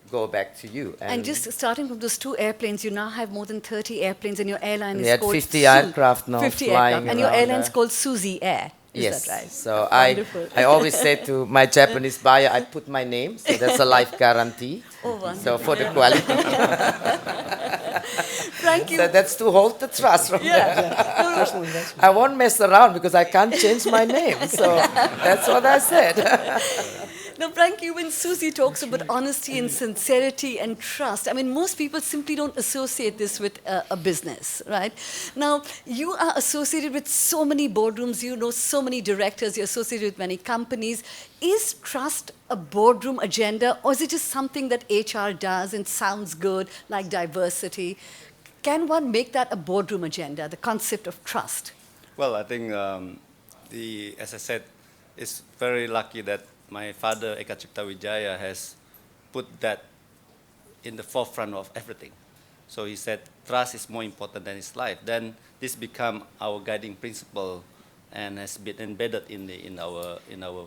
go back to you. And just starting from those 2 airplanes, you now have more than 30 airplanes, and your airline is had called 50 aircraft now 50 flying aircraft, and your around airline's called Susi Air. Is yes. that right? So Wonderful. I always say to my Japanese buyer, I put my name, so that's a life guarantee. Oh, wonderful. So for the quality. Thank you. So that's to hold the trust from there. Personal investment. I won't mess around because I can't change my name. So that's what I said. Now, Frankie, when Susie talks about honesty and sincerity and trust, I mean, most people simply don't associate this with a business, right? Now, you are associated with so many boardrooms, you know so many directors, you're associated with many companies. Is trust a boardroom agenda, or is it just something that HR does and sounds good, like diversity? Can one make that a boardroom agenda, the concept of trust? Well, I think as I said, it's very lucky that my father, Eka Cipta Wijaya, has put that in the forefront of everything. So he said, trust is more important than his life. Then this become our guiding principle and has been embedded in our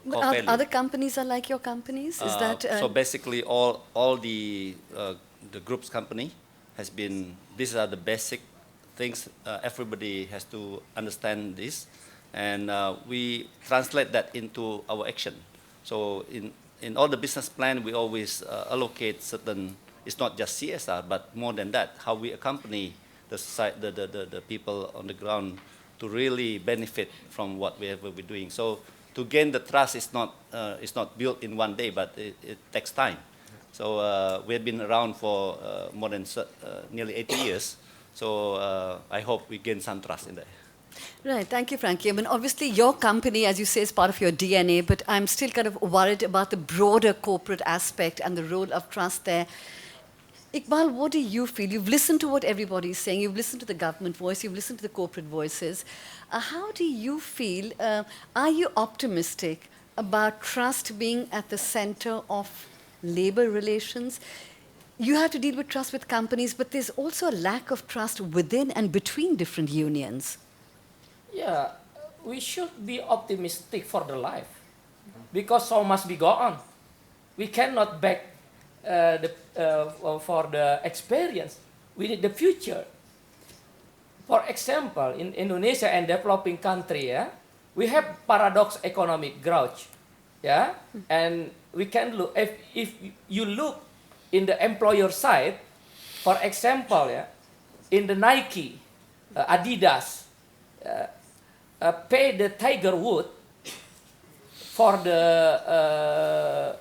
core value. Other companies are like your companies? Is that so basically all the group's company has been, these are the basic things. Everybody has to understand this, and we translate that into our action. So in all the business plan, we always allocate certain, it's not just CSR, but more than that, how we accompany the people on the ground to really benefit from whatever we're doing. So to gain the trust is not built in one day, but it takes time. So we have been around for more than nearly 80 years. So I hope we gain some trust in that. Right, thank you, Frankie. I mean, obviously, your company, as you say, is part of your DNA, but I'm still kind of worried about the broader corporate aspect and the role of trust there. Iqbal, what do you feel? You've listened to what everybody's saying, you've listened to the government voice, you've listened to the corporate voices. How do you feel? Are you optimistic about trust being at the center of labor relations? You have to deal with trust with companies, but there's also a lack of trust within and between different unions. Yeah, we should be optimistic for the life, because so must be go on. We cannot back for the experience. We need the future. For example, in Indonesia and developing country, yeah, we have paradox economic growth, yeah, and we can look if you look in the employer side, for example, yeah, in the Nike, Adidas. Pay the Tiger Wood for the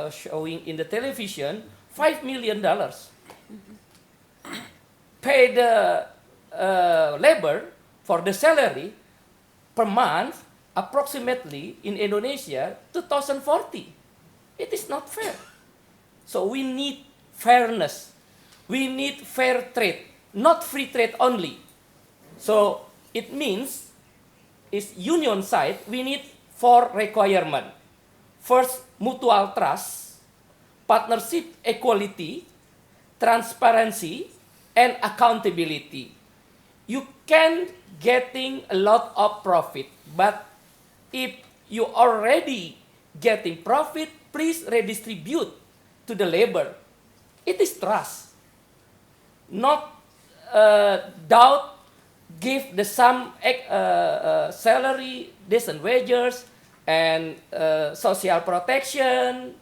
showing in the television $5 million. Pay the labor for the salary per month approximately in Indonesia 2040. It is not fair. So we need fairness. We need fair trade, not free trade only. So it means is union side, we need 4 requirements. First, mutual trust, partnership equality, transparency, and accountability. You can getting a lot of profit, but if you already getting profit, please redistribute to the labor. It is trust, not doubt. Give the some salary, decent wages, and social protection.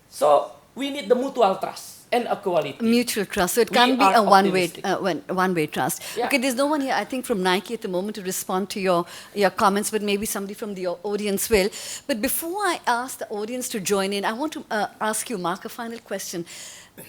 So we need the mutual trust and equality. Mutual trust. So it We can't be are a optimistic. one-way trust. Yeah. Okay, there's no one here, I think, from Nike at the moment to respond to your comments, but maybe somebody from the audience will. But before I ask the audience to join in, I want to ask you, Mark, a final question.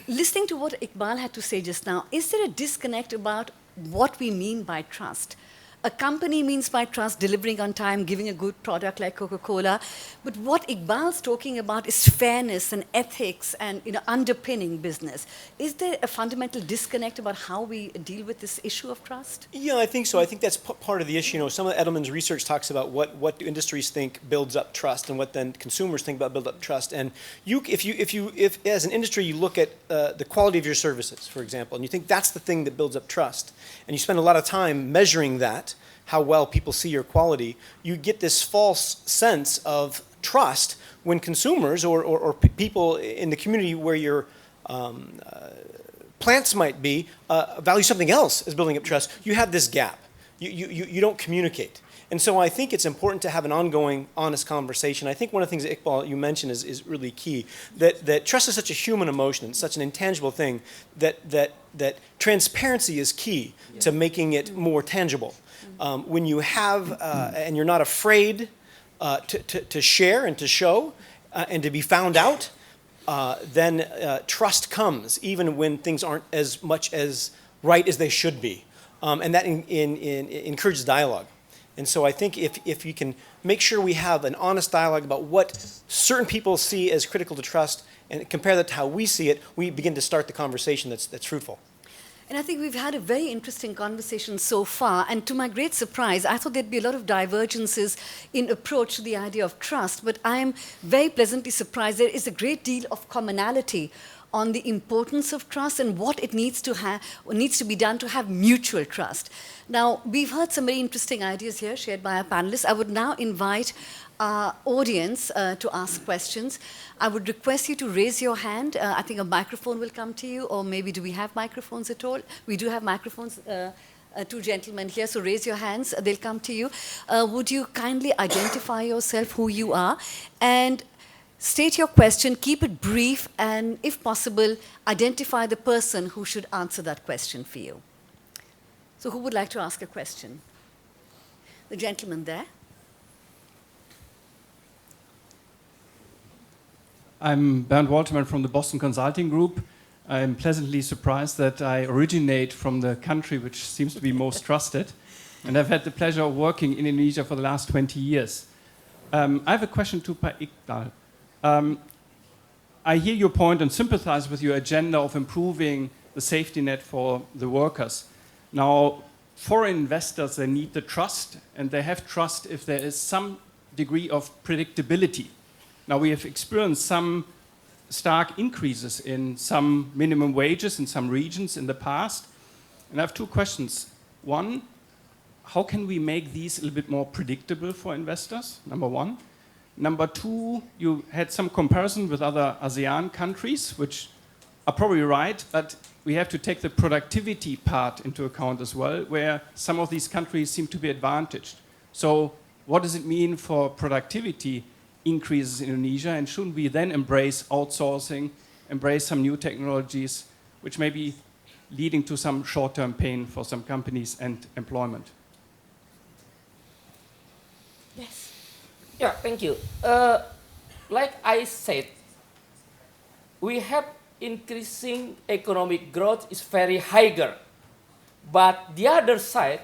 Listening to what Iqbal had to say just now, is there a disconnect about what we mean by trust? A company means by trust delivering on time, giving a good product like Coca-Cola. But what Iqbal's talking about is fairness and ethics and underpinning business. Is there a fundamental disconnect about how we deal with this issue of trust? Yeah, I think so. I think that's part of the issue. Some of Edelman's research talks about what do industries think builds up trust and what then consumers think about build up trust. And if as an industry you look at the quality of your services, for example, and you think that's the thing that builds up trust, and you spend a lot of time measuring that, how well people see your quality, you get this false sense of trust when consumers or people in the community where your plants might be value something else as building up trust. You have this gap. You don't communicate. And so I think it's important to have an ongoing, honest conversation. I think one of the things that Iqbal, you mentioned is really key, that trust is such a human emotion, it's such an intangible thing, that transparency is key to making it more tangible. When you have, and you're not afraid to share and to show and to be found out, then trust comes, even when things aren't as much as right as they should be. And that encourages dialogue. And so I think if you can make sure we have an honest dialogue about what certain people see as critical to trust and compare that to how we see it, we begin to start the conversation that's fruitful. And I think we've had a very interesting conversation so far. And to my great surprise, I thought there'd be a lot of divergences in approach to the idea of trust. But I am very pleasantly surprised there is a great deal of commonality on the importance of trust and what it needs to be done to have mutual trust. Now, we've heard some very interesting ideas here shared by our panelists. I would now invite our audience to ask questions. I would request you to raise your hand. I think a microphone will come to you, or maybe do we have microphones at all? We do have microphones. 2 gentlemen here, so raise your hands. They'll come to you. Would you kindly identify yourself, who you are, and state your question, keep it brief, and if possible, identify the person who should answer that question for you. So who would like to ask a question? The gentleman there. I'm Bernd Waltermann from the Boston Consulting Group. I'm pleasantly surprised that I originate from the country which seems to be most trusted. And I've had the pleasure of working in Indonesia for the last 20 years. I have a question to Pak Iqbal. I hear your point and sympathize with your agenda of improving the safety net for the workers. Now, foreign investors, they need the trust, and they have trust if there is some degree of predictability. Now, we have experienced some stark increases in some minimum wages in some regions in the past. And I have two questions. One, how can we make these a little bit more predictable for investors? Number one. Number two, you had some comparison with other ASEAN countries, which are probably right, but we have to take the productivity part into account as well, where some of these countries seem to be advantaged. So what does it mean for productivity increases in Indonesia, and shouldn't we then embrace outsourcing, embrace some new technologies, which may be leading to some short-term pain for some companies and employment? Yes. Yeah, thank you. Like I said, we have increasing economic growth is very higher. But the other side,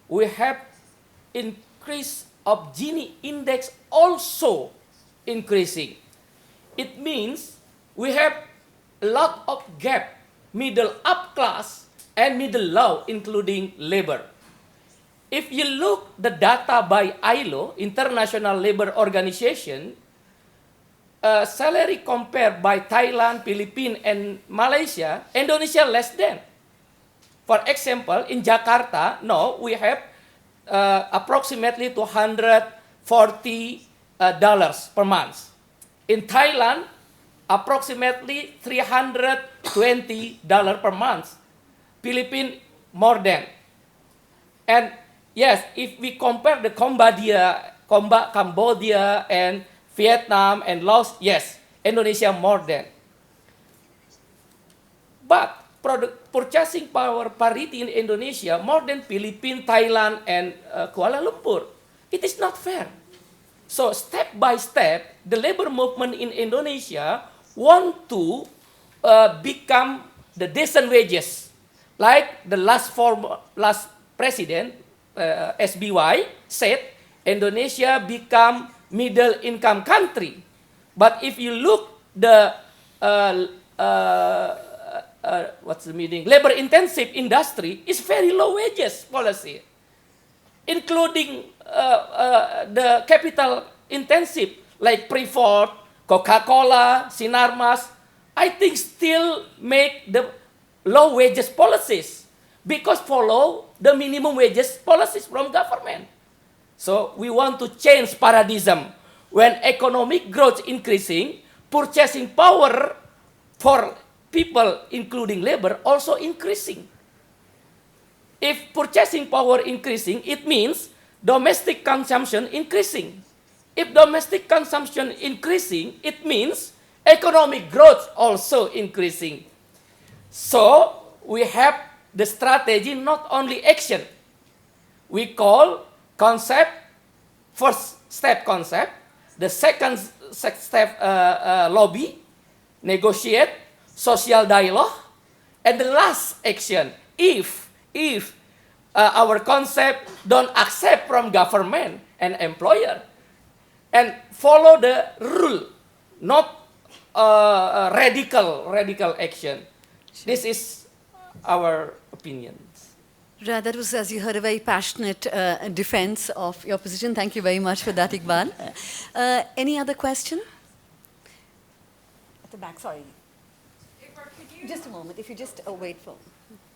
we have increase of Gini index also increasing. It means we have a lot of gap, middle up class and middle low, including labor. If you look the data by ILO, International Labor Organization, salary compared by Thailand, Philippines, and Malaysia, Indonesia less than. For example, in Jakarta, now we have approximately $240 per month. In Thailand, approximately $320 per month. Philippines, more than. And yes, if we compare the Cambodia and Vietnam and Laos, yes, Indonesia more than. But purchasing power parity in Indonesia more than Philippines, Thailand, and Kuala Lumpur. It is not fair. So step by step, the labor movement in Indonesia want to become the decent wages. Like the last president, SBY, said, Indonesia become middle income country. But if you look the what's the meaning? Labor intensive industry is very low wages policy, including the capital intensive like Freeport, Coca-Cola, Sinarmas. I think still make the low wages policies because follow the minimum wages policies from government. So we want to change paradigm. When economic growth increasing, purchasing power for people, including labor, also increasing. If purchasing power increasing, it means domestic consumption increasing. If domestic consumption increasing, it means economic growth also increasing. So we have the strategy, not only action. We call concept, first step concept, the second step lobby, negotiate, social dialogue, and the last action, if our concept don't accept from government and employer, and follow the rule, not radical action. This is our opinion. That was, as you heard, a very passionate defense of your position. Thank you very much for that, Iqbal. Any other question? At the back, sorry. Just a moment, if you just wait for...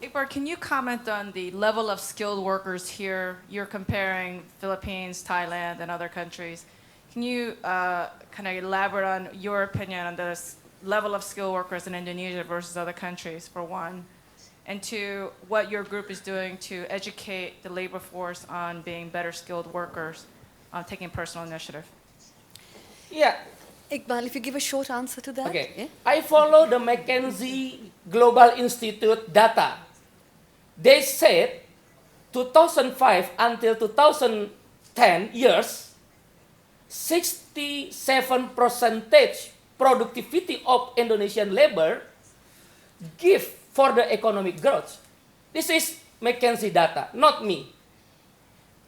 Iqbal, can you comment on the level of skilled workers here? You're comparing Philippines, Thailand, and other countries. Can you kind of elaborate on your opinion on the level of skilled workers in Indonesia versus other countries, for one? And two, what your group is doing to educate the labor force on being better skilled workers, on taking personal initiative? Yeah. Iqbal, if you give a short answer to that. Okay. Yeah? I follow the McKinsey Global Institute data. They said 2005 until 2010 years, 67% productivity of Indonesian labor give for the economic growth. This is McKinsey data, not me.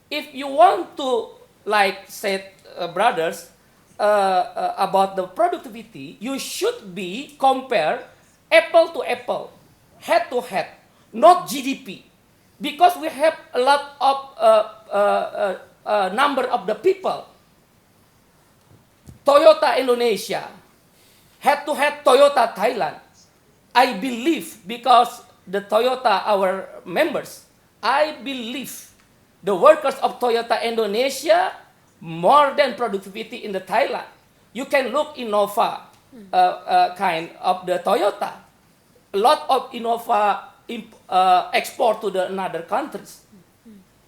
If you want to, like said brothers, about the productivity, you should be compare apple to apple, head to head, not GDP, because we have a lot of number of the people. Toyota Indonesia, head to head Toyota Thailand. I believe because the Toyota, our members, I believe the workers of Toyota Indonesia more than productivity in the Thailand. You can look Innova kind of the Toyota. A lot of Innova export to the another countries.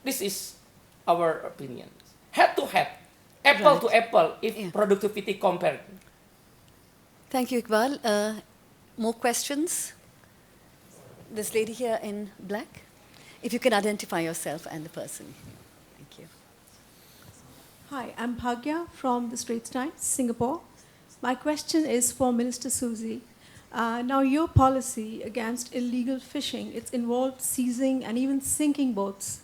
This is our opinion. Head to head, apple to apple, if productivity compared. Thank you, Iqbal. More questions? This lady here in black. If you can identify yourself and the person. Thank you. Hi, I'm Bhagya from the Straits Times, Singapore. My question is for Minister Susi. Now, your policy against illegal fishing, it's involved seizing and even sinking boats,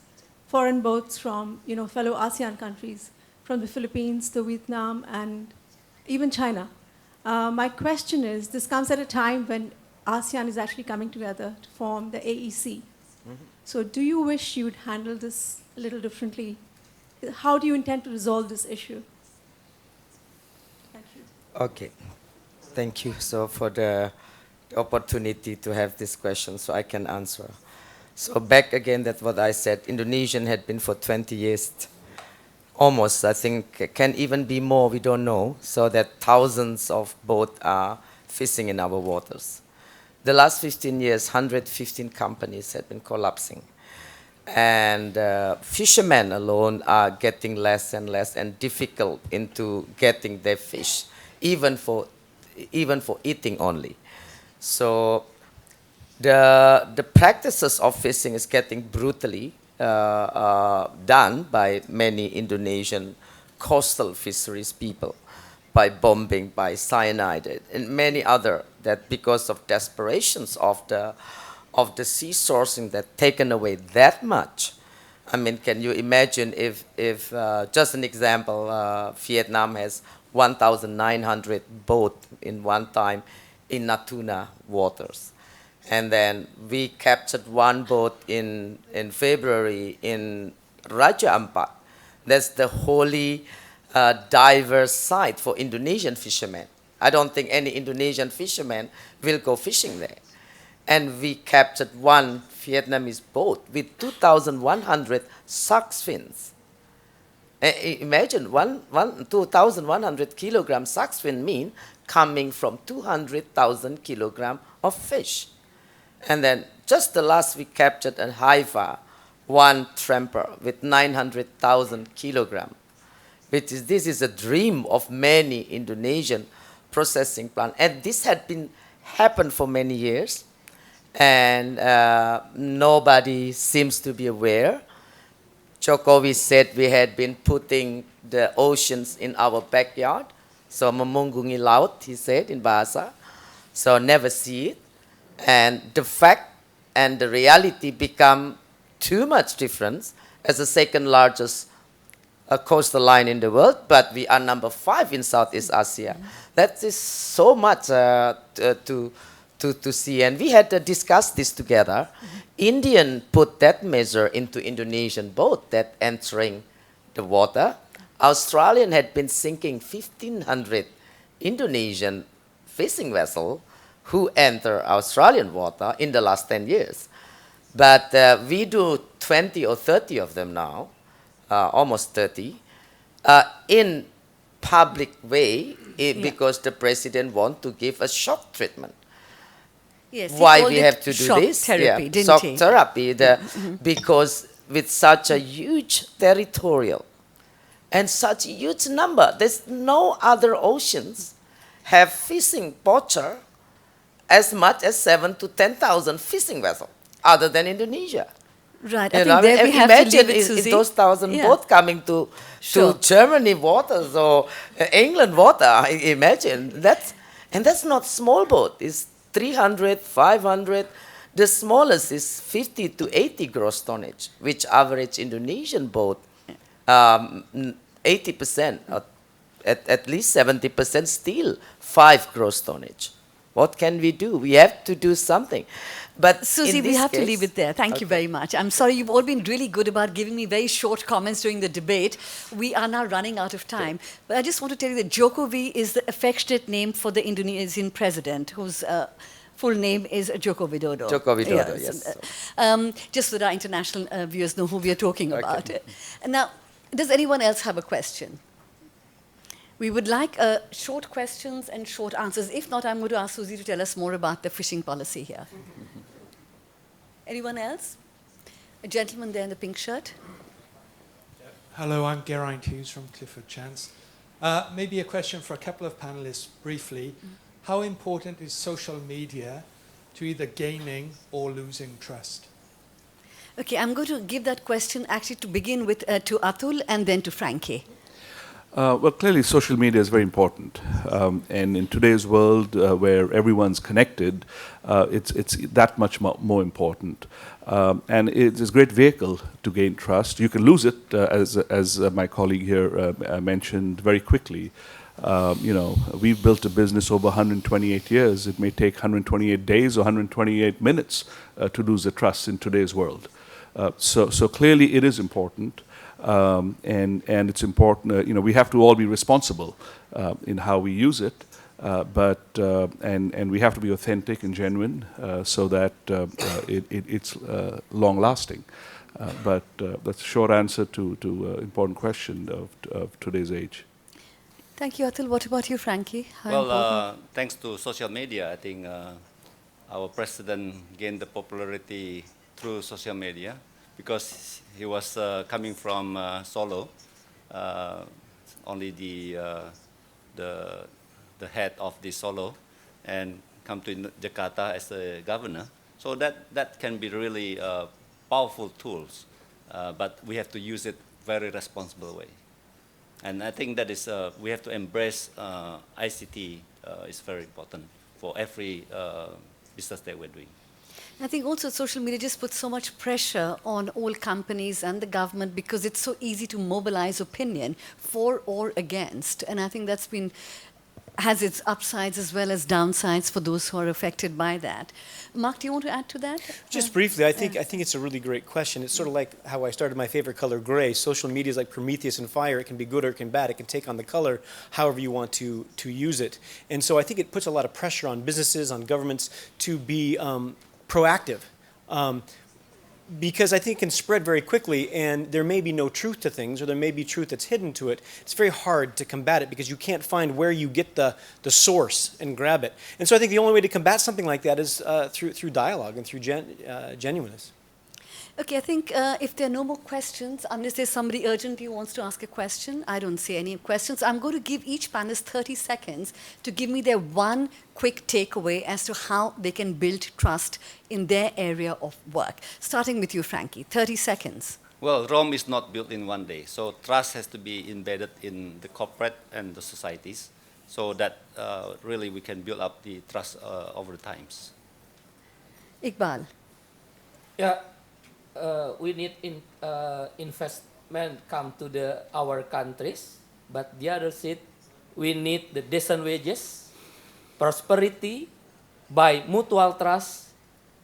foreign boats from fellow ASEAN countries, from the Philippines to Vietnam and even China. My question is, this comes at a time when ASEAN is actually coming together to form the AEC. So do you wish you would handle this a little differently? How do you intend to resolve this issue? Thank you. Okay. Thank you so for the opportunity to have this question so I can answer. So back again, that's what I said. Indonesian had been for 20 years, almost, I think, can even be more, we don't know, so that thousands of boats are fishing in our waters. The last 15 years, 115 companies have been collapsing. And fishermen alone are getting less and less and difficult into getting their fish, even for eating only. So the practices of fishing is getting brutally done by many Indonesian coastal fisheries people, by bombing, by cyanide, and many other, that because of desperations of the sea sourcing that taken away that much. I mean, can you imagine if just an example, Vietnam has 1,900 boats in one time in Natuna waters. And then we captured one boat in February in Raja Ampat. That's the holy diverse site for Indonesian fishermen. I don't think any Indonesian fisherman will go fishing there. And we captured one Vietnamese boat with 2,100 shark fins. Imagine 2,100 kilogram shark fin mean coming from 200,000 kilogram of fish. And then just the last we captured in Haifa, one tramper with 900,000 kilogram. This is a dream of many Indonesian processing plants. And this had been happened for many years. And nobody seems to be aware. Jokowi said we had been putting the oceans in our backyard. So memunggungi laut, he said in Bahasa. So never see it. And the fact and the reality become too much difference as the second largest coastal line in the world, but we are number 5 in Southeast Asia. That is so much to see, and we had discussed this together. Indian put that measure into Indonesian boat that entering the water. Australian had been sinking 1,500 Indonesian fishing vessels who enter Australian water in the last 10 years. But we do 20 or 30 of them now, almost 30, in public way because the president want to give a shock treatment. Yes, Why we have to do shock this? Therapy, didn't shock he? therapy, because with such a huge territorial and such a huge number, there's no other oceans have fishing poacher as much as 7,000 to 10,000 fishing vessels, other than Indonesia. Right, You I know, think there we have to imagine leave it, Susie. those 1,000 boats coming to Sure. Germany waters or England water. Imagine And that's not small boat. It's 300, 500. The smallest is 50 to 80 gross tonnage, which average Indonesian boat 80%, at least 70% still 5 gross tonnage. What can we do? We have to do something. But Susie, in we this have to case- leave it there. Thank you very much. I'm sorry, you've all been really good about giving me very short comments during the debate. We are now running out of time. But I just want to tell you that Jokowi is the affectionate name for the Indonesian president, whose full name is Joko Widodo. Joko Widodo, yes. Just so that our international viewers know who we are talking about. Now, does anyone else have a question? We would like short questions and short answers. If not, I'm going to ask Susie to tell us more about the fishing policy here. Anyone else? A gentleman there in the pink shirt. Hello, I'm Geraint Hughes from Clifford Chance. Maybe a question for a couple of panelists briefly. How important is social media to either gaining or losing trust? Okay, I'm going to give that question actually to begin with to Atul and then to Frankie. Well, clearly social media is very important. And in today's world where everyone's connected, it's that much more important. And it's a great vehicle to gain trust. You can lose it, as my colleague here mentioned, very quickly. We've built a business over 128 years. It may take 128 days or 128 minutes to lose the trust in today's world. So clearly it is important. And it's important, we have to all be responsible in how we use it, and we have to be authentic and genuine so that it's long-lasting. But that's a short answer to an important question of today's age. Thank you, Atul. What about you, Frankie? How Well, important? thanks to social media, I think our president gained the popularity through social media because he was coming from Solo, only the head of the Solo, and come to Jakarta as a governor. So that can be really powerful tools, but we have to use it very responsible way. And I think that is we have to embrace ICT is very important for every business that we're doing. I think also social media just puts so much pressure on all companies and the government because it's so easy to mobilize opinion for or against. And I think that's has its upsides as well as downsides for those who are affected by that. Mark, do you want to add to that? Just briefly, I think it's a really great question. It's sort of like how I started my favorite color, gray. Social media is like Prometheus and fire. It can be good or it can be bad. It can take on the color however you want to use it. And so I think it puts a lot of pressure on businesses, on governments to be proactive. Because I think it can spread very quickly, and there may be no truth to things, or there may be truth that's hidden to it. It's very hard to combat it because you can't find where you get the source and grab it. And so I think the only way to combat something like that is through dialogue and through genuineness. Okay, I think if there are no more questions, unless there's somebody urgent who wants to ask a question, I don't see any questions. I'm going to give each panelist 30 seconds to give me their one quick takeaway as to how they can build trust in their area of work. Starting with you, Frankie, 30 seconds. Well, Rome is not built in one day, so trust has to be embedded in the corporate and the societies, so that really we can build up the trust over the times. Iqbal. Yeah. We need investment come to our countries, but the other side, we need the decent wages, prosperity, by mutual trust,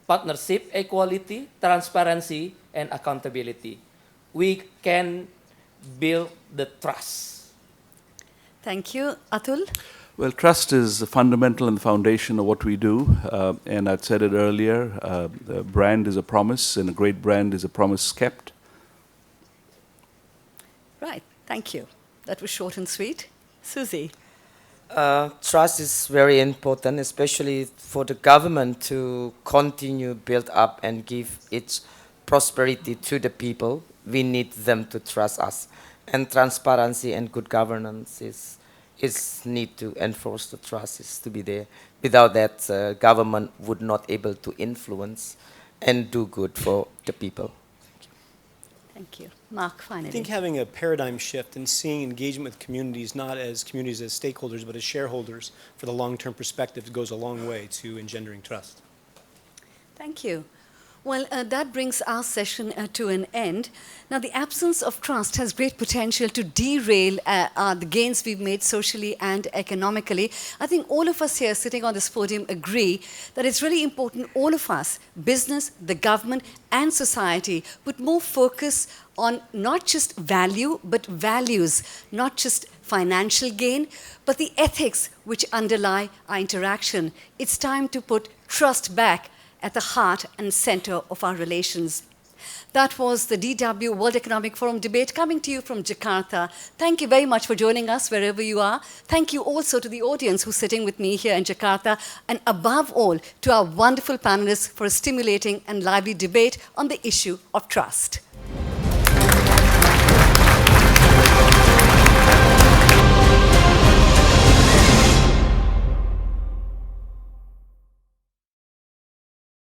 partnership, equality, transparency, and accountability. We can build the trust. Thank you. Atul? Well, trust is fundamental and the foundation of what we do. And I'd said it earlier, the brand is a promise, and a great brand is a promise kept. Right. Thank you. That was short and sweet. Susie? Trust is very important, especially for the government to continue build up and give its prosperity to the people. We need them to trust us. And transparency and good governance is need to enforce the trust is to be there. Without that, government would not able to influence and do good for the people. Thank you. Mark, finally. I think having a paradigm shift and seeing engagement with communities not as communities as stakeholders but as shareholders for the long-term perspective goes a long way to engendering trust. Thank you. Well, that brings our session to an end. Now, the absence of trust has great potential to derail the gains we've made socially and economically. I think all of us here sitting on this podium agree that it's really important all of us, business, the government, and society, put more focus on not just value, but values, not just financial gain, but the ethics which underlie our interaction. It's time to put trust back at the heart and center of our relations. That was the DW World Economic Forum debate coming to you from Jakarta. Thank you very much for joining us wherever you are. Thank you also to the audience who's sitting with me here in Jakarta, and above all, to our wonderful panelists for a stimulating and lively debate on the issue of trust.